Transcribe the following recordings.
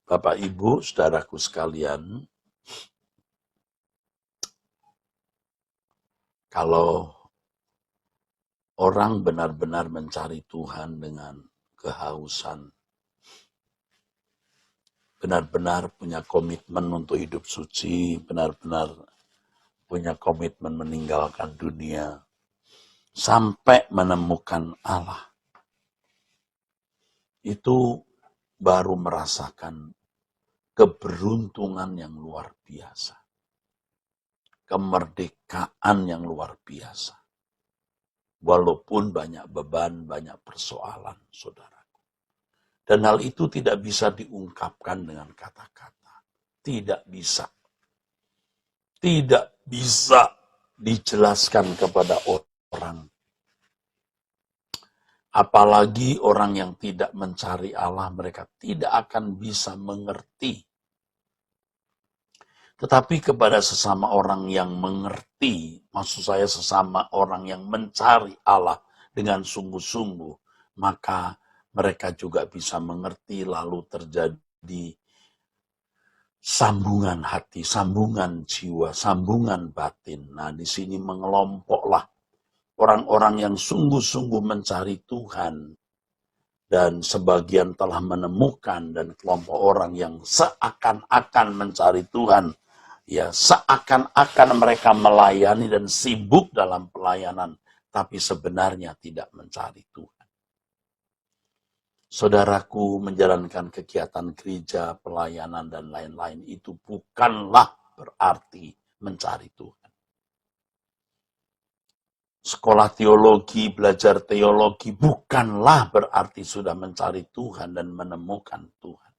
Bapak Ibu, saudaraku sekalian, kalau orang benar-benar mencari Tuhan dengan kehausan, benar-benar punya komitmen untuk hidup suci, benar-benar punya komitmen meninggalkan dunia, sampai menemukan Allah, itu baru merasakan keberuntungan yang luar biasa, kemerdekaan yang luar biasa. Walaupun banyak beban, banyak persoalan, saudara. Dan hal itu tidak bisa diungkapkan dengan kata-kata. Tidak bisa. Tidak bisa dijelaskan kepada orang. Apalagi orang yang tidak mencari Allah, mereka tidak akan bisa mengerti. Tetapi kepada sesama orang yang mengerti, maksud saya sesama orang yang mencari Allah dengan sungguh-sungguh, maka mereka juga bisa mengerti, lalu terjadi sambungan hati, sambungan jiwa, sambungan batin. Nah, di sini mengelompoklah orang-orang yang sungguh-sungguh mencari Tuhan, dan sebagian telah menemukan, dan kelompok orang yang seakan-akan mencari Tuhan, ya seakan-akan mereka melayani dan sibuk dalam pelayanan, tapi sebenarnya tidak mencari Tuhan. Saudaraku, menjalankan kegiatan gereja, pelayanan, dan lain-lain itu bukanlah berarti mencari Tuhan. Sekolah teologi, belajar teologi bukanlah berarti sudah mencari Tuhan dan menemukan Tuhan.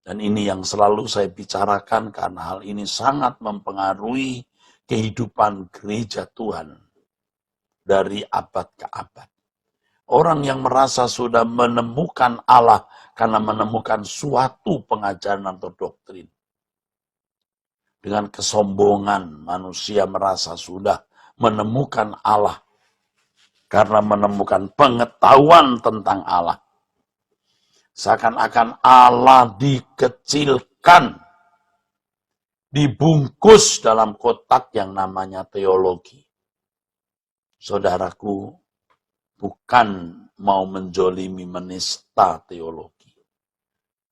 Dan ini yang selalu saya bicarakan karena hal ini sangat mempengaruhi kehidupan gereja Tuhan dari abad ke abad. Orang yang merasa sudah menemukan Allah karena menemukan suatu pengajaran atau doktrin. Dengan kesombongan manusia merasa sudah menemukan Allah karena menemukan pengetahuan tentang Allah. Seakan-akan Allah dikecilkan, dibungkus dalam kotak yang namanya teologi. Saudaraku, bukan mau menjolimi menista teologi.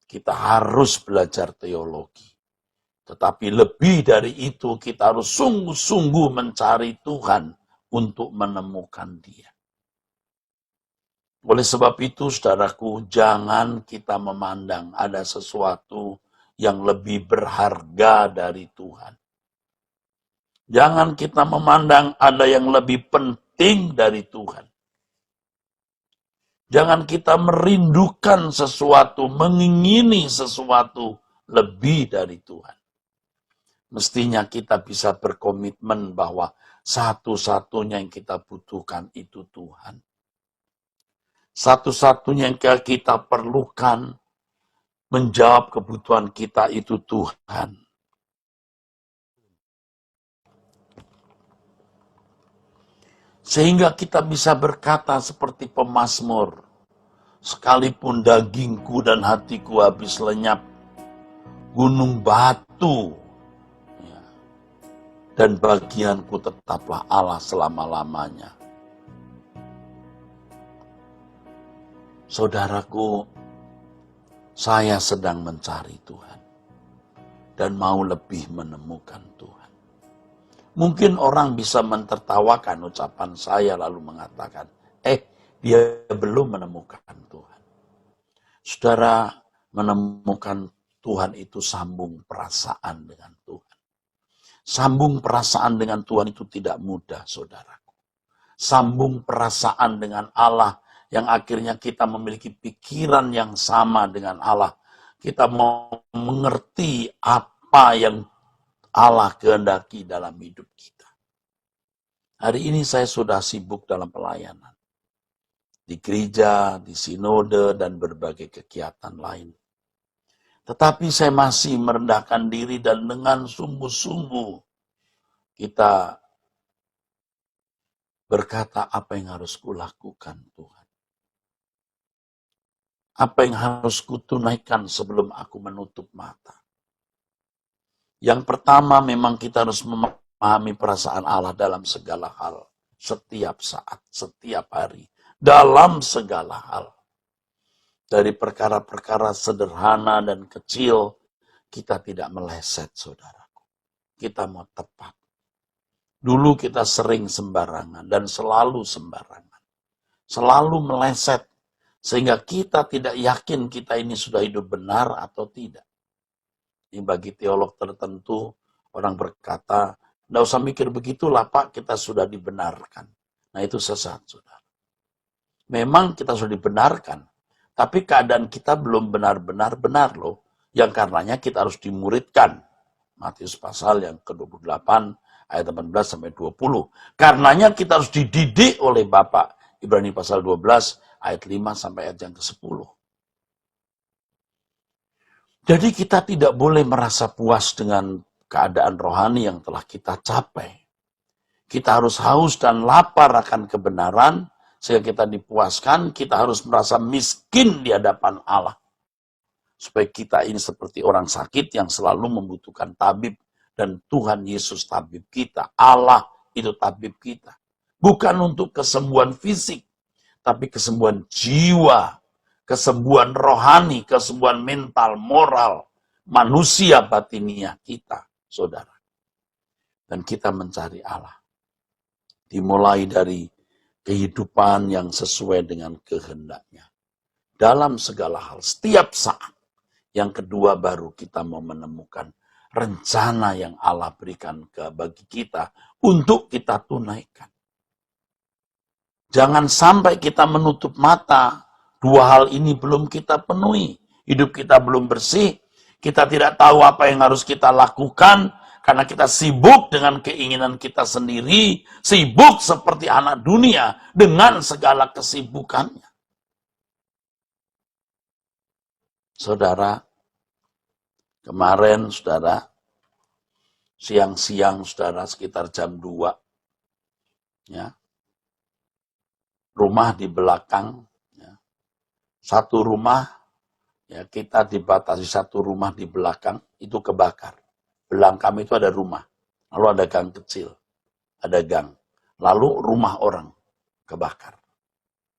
Kita harus belajar teologi. Tetapi lebih dari itu, kita harus sungguh-sungguh mencari Tuhan untuk menemukan Dia. Oleh sebab itu, saudaraku, jangan kita memandang ada sesuatu yang lebih berharga dari Tuhan. Jangan kita memandang ada yang lebih penting dari Tuhan. Jangan kita merindukan sesuatu, mengingini sesuatu lebih dari Tuhan. Mestinya kita bisa berkomitmen bahwa satu-satunya yang kita butuhkan itu Tuhan. Satu-satunya yang kita perlukan menjawab kebutuhan kita itu Tuhan. Sehingga kita bisa berkata seperti pemazmur, sekalipun dagingku dan hatiku habis lenyap, gunung batu, dan bagianku tetaplah Allah selama-lamanya. Saudaraku, saya sedang mencari Tuhan dan mau lebih menemukan Tuhan. Mungkin orang bisa mentertawakan ucapan saya lalu mengatakan, dia belum menemukan Tuhan. Saudara, menemukan Tuhan itu sambung perasaan dengan Tuhan. Sambung perasaan dengan Tuhan itu tidak mudah, saudaraku. Sambung perasaan dengan Allah yang akhirnya kita memiliki pikiran yang sama dengan Allah. Kita mau mengerti apa yang Allah kehendaki dalam hidup kita. Hari ini saya sudah sibuk dalam pelayanan. Di gereja, di sinode, dan berbagai kegiatan lain. Tetapi saya masih merendahkan diri dan dengan sungguh-sungguh kita berkata, apa yang harus kulakukan Tuhan? Apa yang harus kutunaikan sebelum aku menutup mata? Yang pertama, memang kita harus memahami perasaan Allah dalam segala hal. Setiap saat, setiap hari. Dalam segala hal. Dari perkara-perkara sederhana dan kecil, kita tidak meleset, saudaraku. Kita mau tepat. Dulu kita sering sembarangan dan selalu sembarangan. Selalu meleset. Sehingga kita tidak yakin kita ini sudah hidup benar atau tidak. Ini bagi teolog tertentu, orang berkata, tidak usah mikir begitulah Pak, kita sudah dibenarkan. Nah itu sesat, saudara. Memang kita sudah dibenarkan, tapi keadaan kita belum benar-benar benar loh. Yang karenanya kita harus dimuridkan. Matius pasal yang ke-28, ayat 18-20. Karenanya kita harus dididik oleh Bapak. Ibrani pasal 12, ayat 5 sampai ayat yang ke-10. Jadi kita tidak boleh merasa puas dengan keadaan rohani yang telah kita capai. Kita harus haus dan lapar akan kebenaran, sehingga kita dipuaskan, kita harus merasa miskin di hadapan Allah. Supaya kita ini seperti orang sakit yang selalu membutuhkan tabib, dan Tuhan Yesus tabib kita. Allah itu tabib kita. Bukan untuk kesembuhan fisik, tapi kesembuhan jiwa, kesembuhan rohani, kesembuhan mental, moral, manusia batiniah kita, saudara. Dan kita mencari Allah. Dimulai dari kehidupan yang sesuai dengan kehendaknya. Dalam segala hal, setiap saat. Yang kedua baru kita mau menemukan rencana yang Allah berikan bagi kita untuk kita tunaikan. Jangan sampai kita menutup mata, dua hal ini belum kita penuhi. Hidup kita belum bersih, kita tidak tahu apa yang harus kita lakukan, karena kita sibuk dengan keinginan kita sendiri, sibuk seperti anak dunia dengan segala kesibukannya. Saudara, kemarin saudara, siang-siang saudara sekitar jam 2, ya, rumah di belakang, ya. Satu rumah, ya kita dibatasi satu rumah di belakang, itu kebakar. Belakang itu ada rumah, lalu ada gang kecil, ada gang, lalu rumah orang kebakar.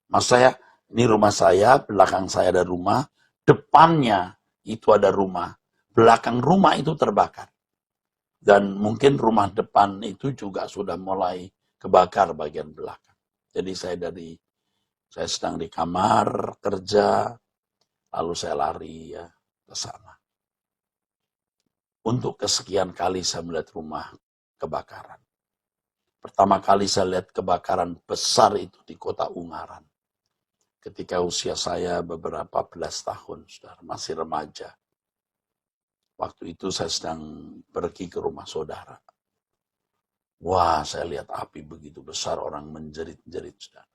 Maksud saya, ini rumah saya, belakang saya ada rumah, depannya itu ada rumah, belakang rumah itu terbakar. Dan mungkin rumah depan itu juga sudah mulai kebakar bagian belakang. Jadi saya sedang di kamar kerja, lalu saya lari ya ke sana. Untuk kesekian kali saya melihat rumah kebakaran. Pertama kali saya lihat kebakaran besar itu di kota Ungaran. Ketika usia saya beberapa belas tahun, saudara, masih remaja. Waktu itu saya sedang pergi ke rumah saudara. Wah, saya lihat api begitu besar, orang menjerit-jerit, saudara.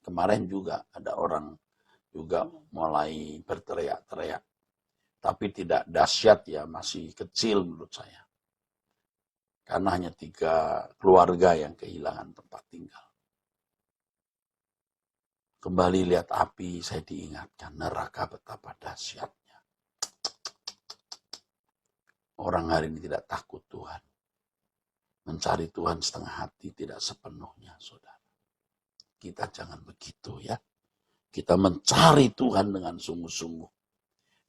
Kemarin juga ada orang juga mulai berteriak-teriak. Tapi tidak dahsyat ya, masih kecil menurut saya. Karena hanya 3 keluarga yang kehilangan tempat tinggal. Kembali lihat api, saya diingatkan neraka betapa dahsyatnya. Orang hari ini tidak takut Tuhan. Mencari Tuhan setengah hati tidak sepenuhnya, saudara. Kita jangan begitu ya. Kita mencari Tuhan dengan sungguh-sungguh.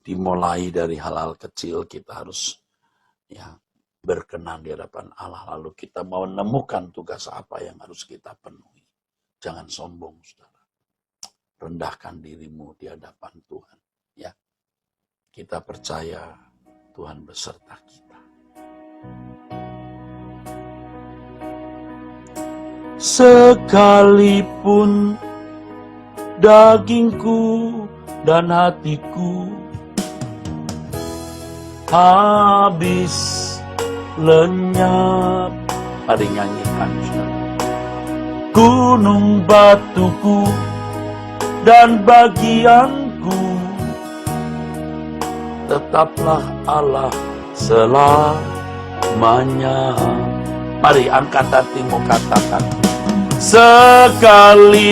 Dimulai dari hal-hal kecil, kita harus ya berkenan di hadapan Allah. Lalu kita mau menemukan tugas apa yang harus kita penuhi. Jangan sombong, saudara. Rendahkan dirimu di hadapan Tuhan. Ya, kita percaya Tuhan beserta kita. Sekalipun dagingku dan hatiku habis lenyap. Mari nyanyikan, gunung batuku dan bagianku, tetaplah Allah selamanya. Mari angkat hatimu, katakan, sekalipun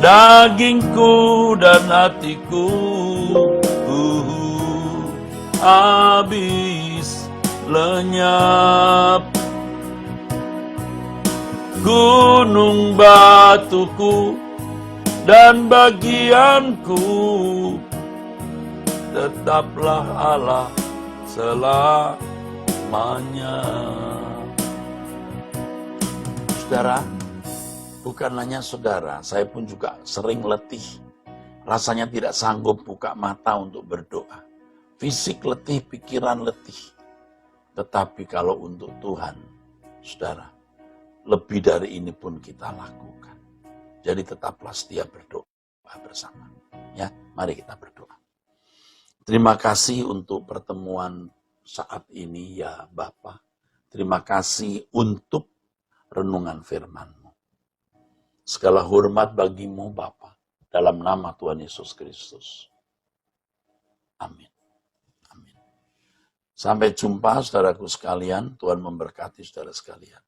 dagingku dan hatiku habis lenyap. Gunung batuku dan bagianku, tetaplah Allah selamanya. Saudara, bukan hanya saudara, saya pun juga sering letih. Rasanya tidak sanggup buka mata untuk berdoa. Fisik letih, pikiran letih. Tetapi kalau untuk Tuhan, saudara, lebih dari ini pun kita lakukan. Jadi tetaplah setia berdoa bersama. Ya, mari kita berdoa. Terima kasih untuk pertemuan saat ini ya Bapa. Terima kasih untuk renungan firman-Mu. Segala hormat bagimu Bapa, dalam nama Tuhan Yesus Kristus. Amin. Amin. Sampai jumpa saudaraku sekalian, Tuhan memberkati saudara sekalian.